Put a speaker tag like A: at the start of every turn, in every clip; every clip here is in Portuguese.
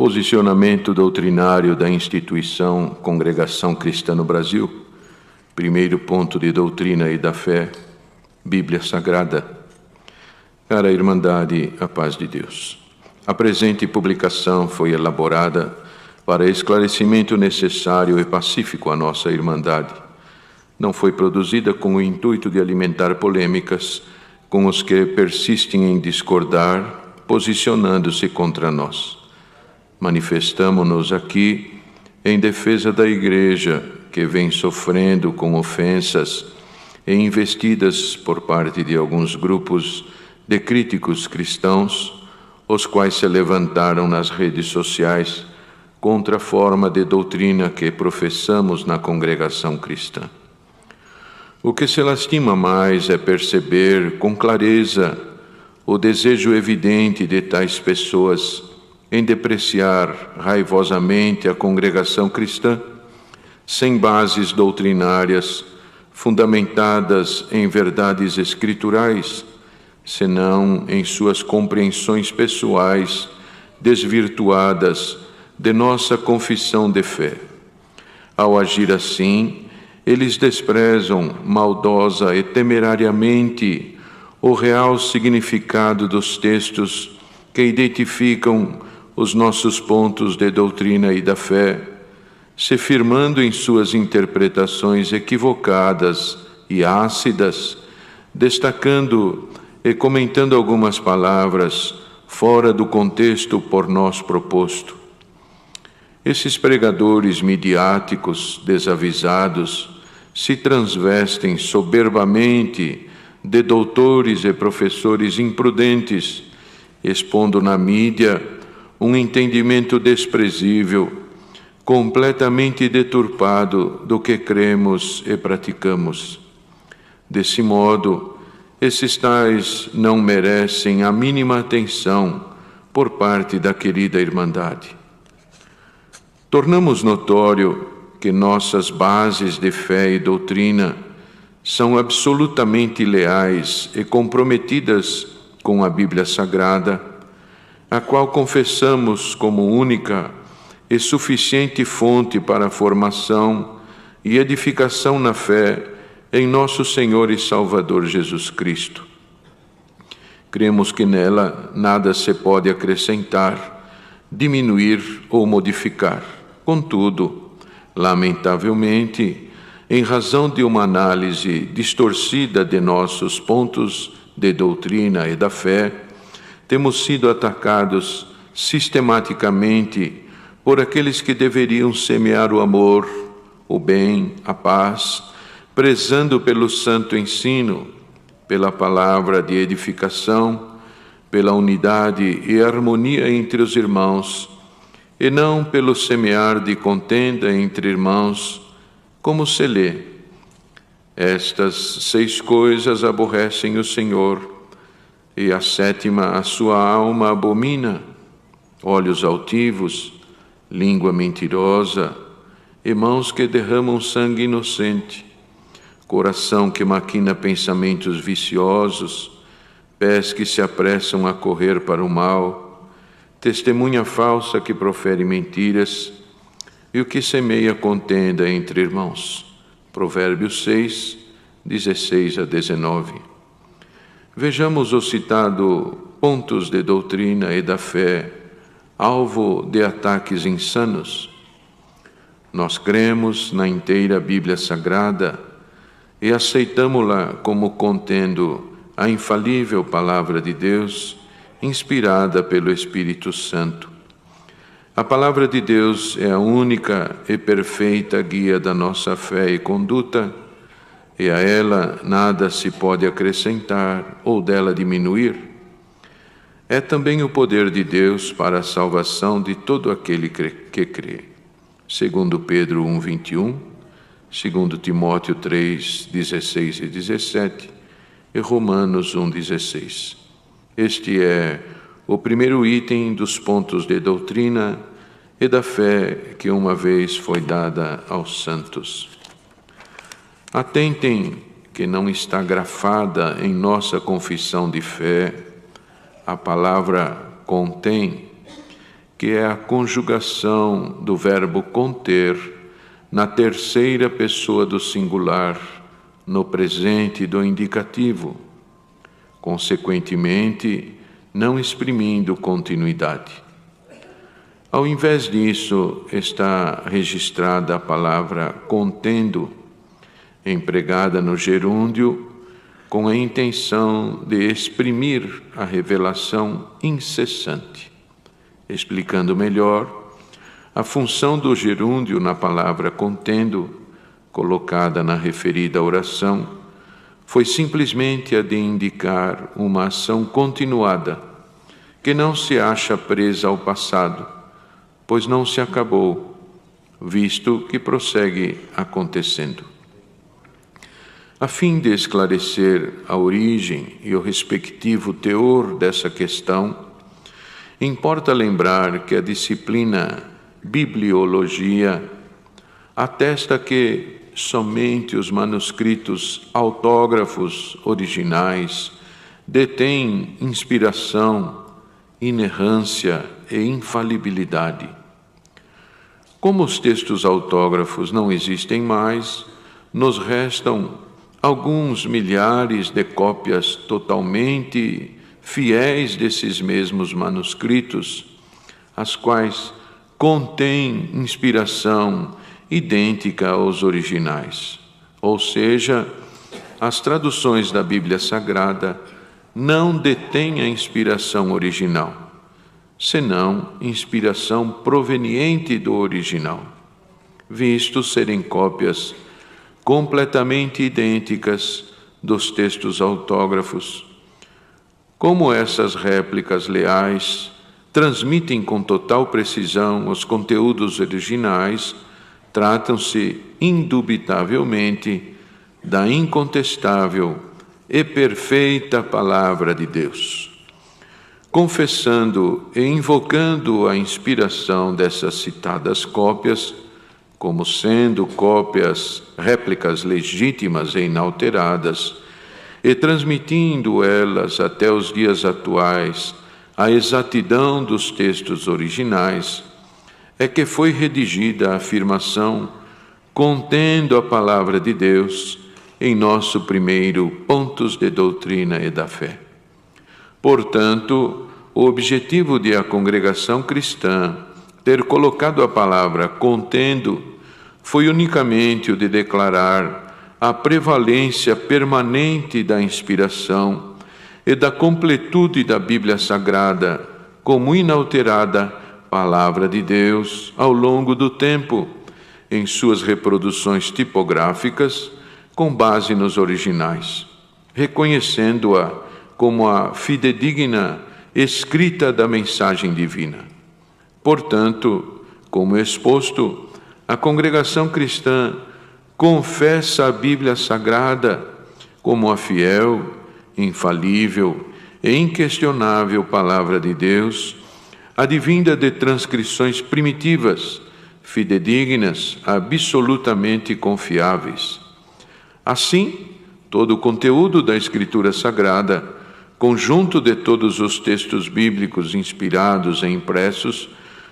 A: Posicionamento doutrinário da instituição Congregação Cristã no Brasil. Primeiro ponto de doutrina e da fé, Bíblia Sagrada. Cara Irmandade, a paz de Deus. A presente publicação foi elaborada para esclarecimento necessário e pacífico à nossa Irmandade. Não foi produzida com o intuito de alimentar polêmicas com os que persistem em discordar, posicionando-se contra nós. Manifestamo-nos aqui em defesa da Igreja, que vem sofrendo com ofensas e investidas por parte de alguns grupos de críticos cristãos, os quais se levantaram nas redes sociais contra a forma de doutrina que professamos na congregação cristã. O que se lastima mais é perceber com clareza o desejo evidente de tais pessoas em depreciar raivosamente a congregação cristã, sem bases doutrinárias fundamentadas em verdades escriturais, senão em suas compreensões pessoais desvirtuadas de nossa confissão de fé. Ao agir assim, eles desprezam maldosa e temerariamente o real significado dos textos que identificam os nossos pontos de doutrina e da fé, se firmando em suas interpretações equivocadas e ácidas, destacando e comentando algumas palavras fora do contexto por nós proposto. Esses pregadores midiáticos desavisados se transvestem soberbamente de doutores e professores imprudentes, expondo na mídia um entendimento desprezível, completamente deturpado do que cremos e praticamos. Desse modo, esses tais não merecem a mínima atenção por parte da querida Irmandade. Tornamos notório que nossas bases de fé e doutrina são absolutamente leais e comprometidas com a Bíblia Sagrada, a qual confessamos como única e suficiente fonte para a formação e edificação na fé em nosso Senhor e Salvador Jesus Cristo. Cremos que nela nada se pode acrescentar, diminuir ou modificar. Contudo, lamentavelmente, em razão de uma análise distorcida de nossos pontos de doutrina e da fé, temos sido atacados sistematicamente por aqueles que deveriam semear o amor, o bem, a paz, prezando pelo santo ensino, pela palavra de edificação, pela unidade e harmonia entre os irmãos, e não pelo semear de contenda entre irmãos, como se lê: estas 6 coisas aborrecem o Senhor, e a 7ª a sua alma abomina: olhos altivos, língua mentirosa, e mãos que derramam sangue inocente, coração que maquina pensamentos viciosos, pés que se apressam a correr para o mal, testemunha falsa que profere mentiras, e o que semeia contenda entre irmãos. Provérbios 6, 16 a 19. Vejamos os citados pontos de doutrina e da fé, alvo de ataques insanos. Nós cremos na inteira Bíblia Sagrada e aceitamo-la como contendo a infalível Palavra de Deus, inspirada pelo Espírito Santo. A Palavra de Deus é a única e perfeita guia da nossa fé e conduta, e a ela nada se pode acrescentar ou dela diminuir. É também o poder de Deus para a salvação de todo aquele que crê. Segundo Pedro 1:21, segundo Timóteo 3, 16 e 17 e Romanos 1:16. Este é o primeiro item dos pontos de doutrina e da fé que uma vez foi dada aos santos. Atentem que não está grafada em nossa confissão de fé a palavra contém, que é a conjugação do verbo conter na terceira pessoa do singular, no presente do indicativo, consequentemente, não exprimindo continuidade. Ao invés disso, está registrada a palavra contendo, empregada no gerúndio, com a intenção de exprimir a revelação incessante. Explicando melhor, a função do gerúndio na palavra contendo, colocada na referida oração, foi simplesmente a de indicar uma ação continuada, que não se acha presa ao passado, pois não se acabou, visto que prossegue acontecendo. A fim de esclarecer a origem e o respectivo teor dessa questão, importa lembrar que a disciplina bibliologia atesta que somente os manuscritos autógrafos originais detêm inspiração, inerrância e infalibilidade. Como os textos autógrafos não existem mais, nos restam alguns milhares de cópias totalmente fiéis desses mesmos manuscritos, as quais contêm inspiração idêntica aos originais. Ou seja, as traduções da Bíblia Sagrada não detêm a inspiração original, senão inspiração proveniente do original, visto serem cópias completamente idênticas dos textos autógrafos. Como essas réplicas leais transmitem com total precisão os conteúdos originais, tratam-se indubitavelmente da incontestável e perfeita Palavra de Deus. Confessando e invocando a inspiração dessas citadas cópias, como sendo cópias, réplicas legítimas e inalteradas, e transmitindo elas até os dias atuais a exatidão dos textos originais, é que foi redigida a afirmação contendo a Palavra de Deus em nosso primeiro Pontos de Doutrina e da Fé. Portanto, o objetivo de a congregação cristã ter colocado a palavra contendo foi unicamente o de declarar a prevalência permanente da inspiração e da completude da Bíblia Sagrada como inalterada Palavra de Deus ao longo do tempo, em suas reproduções tipográficas com base nos originais, reconhecendo-a como a fidedigna escrita da mensagem divina. Portanto, como exposto, a congregação cristã confessa a Bíblia Sagrada como a fiel, infalível e inquestionável Palavra de Deus, advinda de transcrições primitivas, fidedignas, absolutamente confiáveis. Assim, todo o conteúdo da Escritura Sagrada, conjunto de todos os textos bíblicos inspirados e impressos,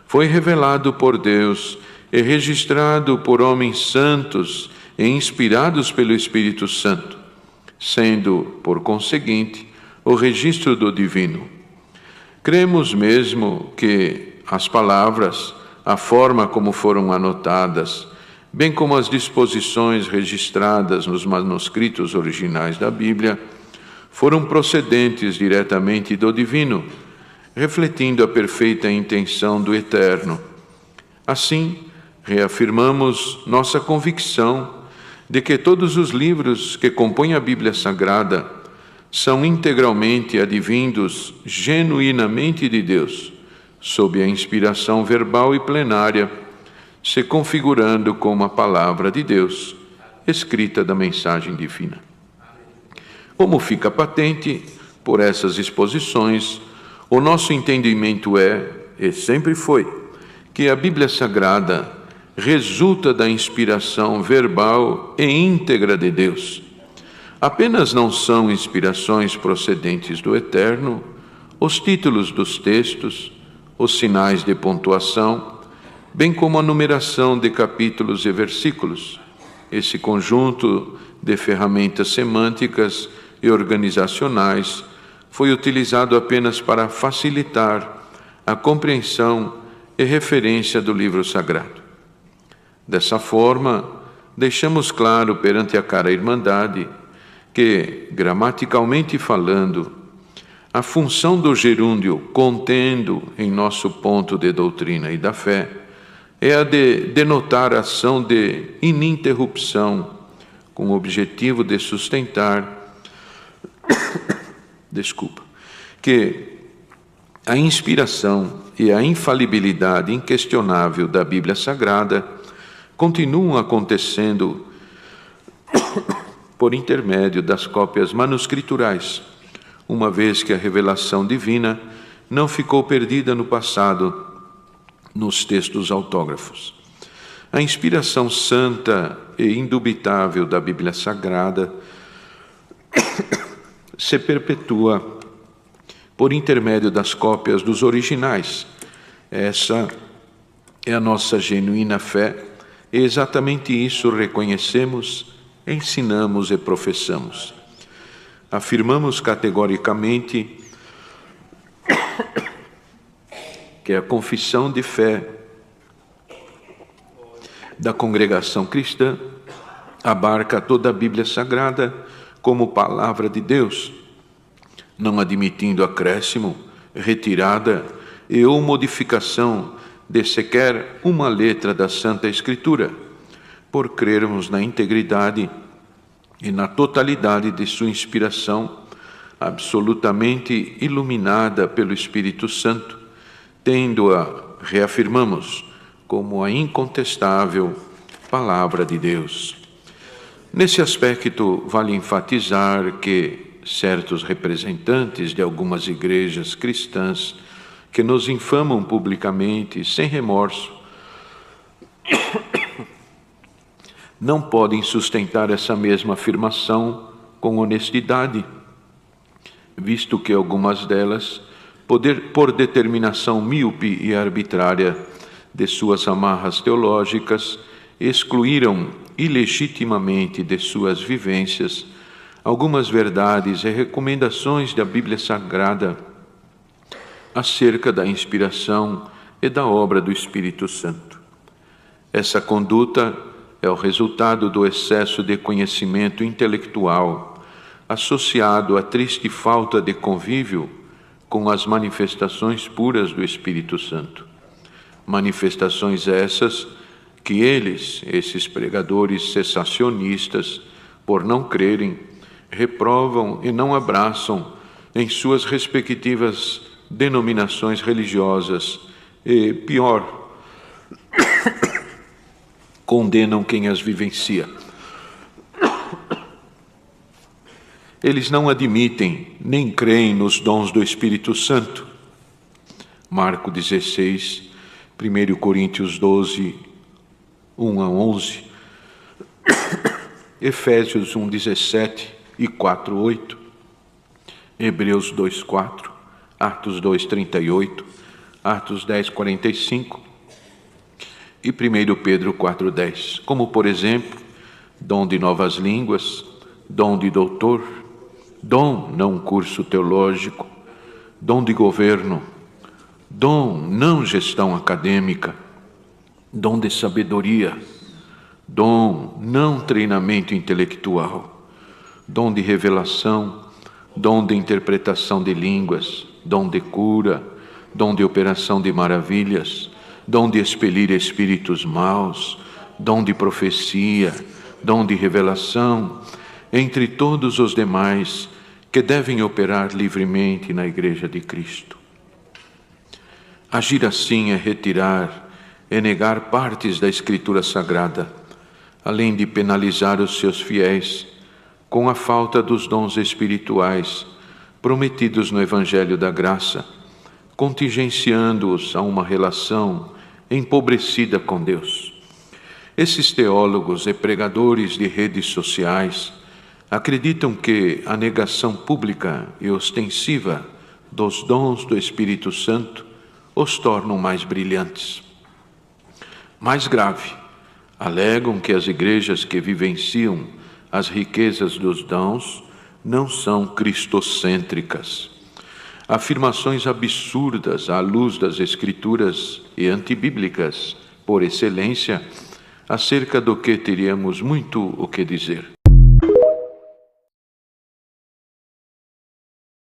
A: foi revelado por Deus e registrado por homens santos e inspirados pelo Espírito Santo, sendo, por conseguinte, o registro do divino. Cremos mesmo que as palavras, a forma como foram anotadas, bem como as disposições registradas nos manuscritos originais da Bíblia, foram procedentes diretamente do divino, refletindo a perfeita intenção do Eterno. Assim, reafirmamos nossa convicção de que todos os livros que compõem a Bíblia Sagrada são integralmente advindos genuinamente de Deus, sob a inspiração verbal e plenária, se configurando como a Palavra de Deus, escrita da mensagem divina. Como fica patente por essas exposições, o nosso entendimento é, e sempre foi, que a Bíblia Sagrada resulta da inspiração verbal e íntegra de Deus. Apenas não são inspirações procedentes do Eterno os títulos dos textos, os sinais de pontuação, bem como a numeração de capítulos e versículos. Esse conjunto de ferramentas semânticas e organizacionais foi utilizado apenas para facilitar a compreensão e referência do livro sagrado. Dessa forma, deixamos claro perante a cara irmandade que, gramaticalmente falando, a função do gerúndio contendo em nosso ponto de doutrina e da fé é a de denotar a ação de ininterrupção, com o objetivo de sustentar, que a inspiração e a infalibilidade inquestionável da Bíblia Sagrada continuam acontecendo por intermédio das cópias manuscriturais, uma vez que a revelação divina não ficou perdida no passado nos textos autógrafos. A inspiração santa e indubitável da Bíblia Sagrada se perpetua por intermédio das cópias dos originais. Essa é a nossa genuína fé, e exatamente isso reconhecemos, ensinamos e professamos. Afirmamos categoricamente que a confissão de fé da congregação cristã abarca toda a Bíblia Sagrada como palavra de Deus, não admitindo acréscimo, retirada e ou modificação de sequer uma letra da Santa Escritura, por crermos na integridade e na totalidade de sua inspiração, absolutamente iluminada pelo Espírito Santo, tendo-a, reafirmamos, como a incontestável Palavra de Deus. Nesse aspecto, vale enfatizar que certos representantes de algumas igrejas cristãs que nos infamam publicamente, sem remorso, não podem sustentar essa mesma afirmação com honestidade, visto que algumas delas, por determinação míope e arbitrária de suas amarras teológicas, excluíram ilegitimamente de suas vivências algumas verdades e recomendações da Bíblia Sagrada acerca da inspiração e da obra do Espírito Santo. Essa conduta é o resultado do excesso de conhecimento intelectual associado à triste falta de convívio com as manifestações puras do Espírito Santo. Manifestações essas que esses pregadores cessacionistas, por não crerem, reprovam e não abraçam em suas respectivas denominações religiosas e, pior, condenam quem as vivencia. Eles não admitem nem creem nos dons do Espírito Santo. Marcos 16, 1 Coríntios 12, 1 a 11, Efésios 1, 17 e 4, 8, Hebreus 2, 4, Atos 2, 38, Atos 10, 45 e 1 Pedro 4, 10, como, por exemplo, dom de novas línguas, dom de doutor, dom não curso teológico, dom de governo, dom não gestão acadêmica, dom de sabedoria, dom não treinamento intelectual, dom de revelação, dom de interpretação de línguas, dom de cura, dom de operação de maravilhas, dom de expelir espíritos maus, dom de profecia, dom de revelação, entre todos os demais que devem operar livremente na Igreja de Cristo. Agir assim é retirar e negar partes da Escritura Sagrada, além de penalizar os seus fiéis com a falta dos dons espirituais prometidos no Evangelho da Graça, contingenciando-os a uma relação empobrecida com Deus. Esses teólogos e pregadores de redes sociais acreditam que a negação pública e ostensiva dos dons do Espírito Santo os tornam mais brilhantes. Mais grave, alegam que as igrejas que vivenciam as riquezas dos dons não são cristocêntricas. Afirmações absurdas à luz das Escrituras e antibíblicas, por excelência, acerca do que teríamos muito o que dizer.